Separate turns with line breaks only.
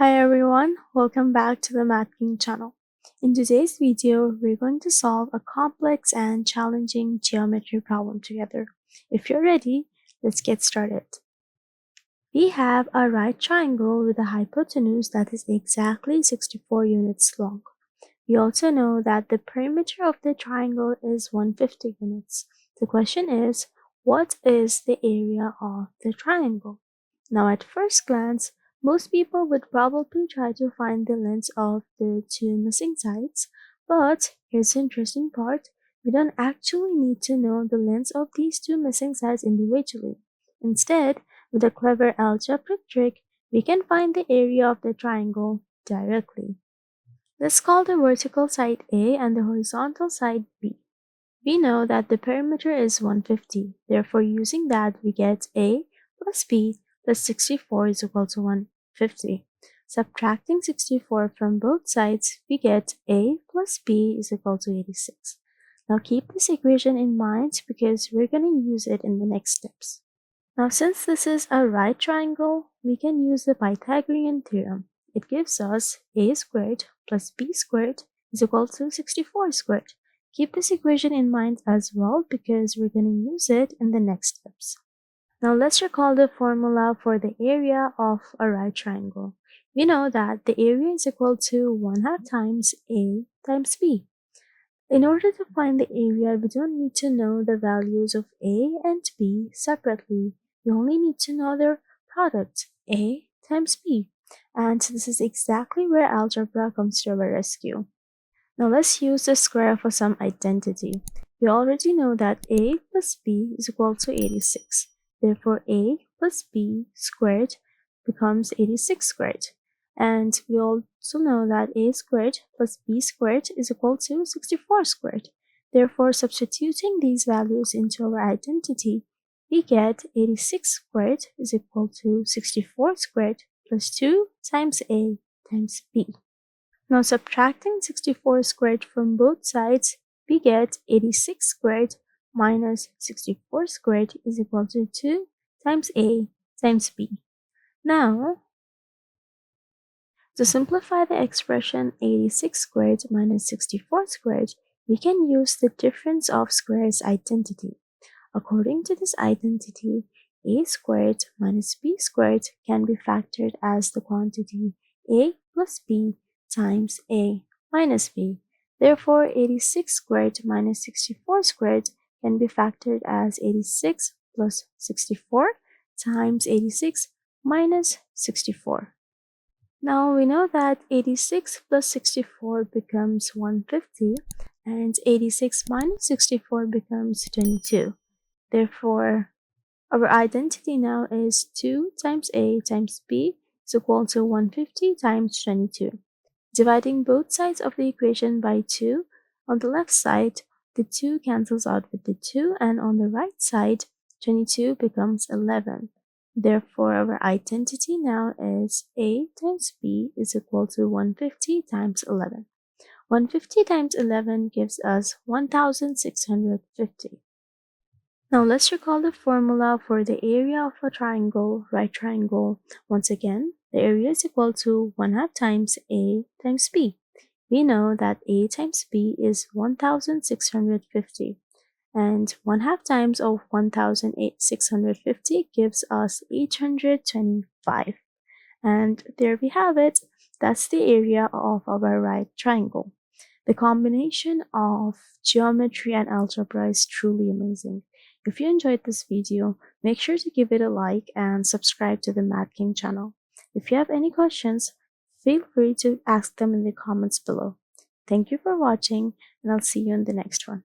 Hi everyone, welcome back to the Math King channel. In today's video, we're going to solve a complex and challenging geometry problem together. If you're ready, let's get started. We have a right triangle with a hypotenuse that is exactly 64 units long. We also know that the perimeter of the triangle is 150 units. The question is, what is the area of the triangle? Now at first glance, most people would probably try to find the length of the two missing sides, but here's the interesting part. We don't actually need to know the length of these two missing sides individually. Instead, with a clever algebraic trick, we can find the area of the triangle directly. Let's call the vertical side A and the horizontal side B. We know that the perimeter is 150. Therefore, using that, we get A plus B plus 64 is equal to 150. Subtracting 64 from both sides, we get A plus B is equal to 86. Now keep this equation in mind because we're going to use it in the next steps. Now since this is a right triangle, we can use the Pythagorean Theorem. It gives us A squared plus B squared is equal to 64 squared. Keep this equation in mind as well because we're going to use it in the next steps. Now let's recall the formula for the area of a right triangle. We know that the area is equal to 1/2 times A times B. In order to find the area, we don't need to know the values of A and B separately. We only need to know their product, A times B. And this is exactly where algebra comes to our rescue. Now let's use the square for some identity. We already know that A plus B is equal to 86. Therefore, A plus B squared becomes 86 squared. And we also know that A squared plus B squared is equal to 64 squared. Therefore, substituting these values into our identity, we get 86 squared is equal to 64 squared plus 2 times A times B. Now subtracting 64 squared from both sides, we get 86 squared minus 64 squared is equal to 2 times A times B. Now, to simplify the expression 86 squared minus 64 squared, we can use the difference of squares identity. According to this identity, A squared minus B squared can be factored as the quantity A plus B times A minus B. Therefore, 86 squared minus 64 squared can be factored as 86 plus 64 times 86 minus 64. Now we know that 86 plus 64 becomes 150 and 86 minus 64 becomes 22. Therefore, our identity now is 2 times A times B is equal to 150 times 22. Dividing both sides of the equation by 2, on the left side, the 2 cancels out with the 2, and on the right side, 22 becomes 11. Therefore, our identity now is A times B is equal to 150 times 11. 150 times 11 gives us 1650. Now let's recall the formula for the area of a triangle, right triangle. Once again, the area is equal to 1/2 times A times B. We know that A times B is 1650, and 1/2 times of 1650 gives us 825. And there we have it. That's the area of our right triangle. The combination of geometry and algebra is truly amazing. If you enjoyed this video, make sure to give it a like and subscribe to the Math King channel. If you have any questions, feel free to ask them in the comments below. Thank you for watching, and I'll see you in the next one.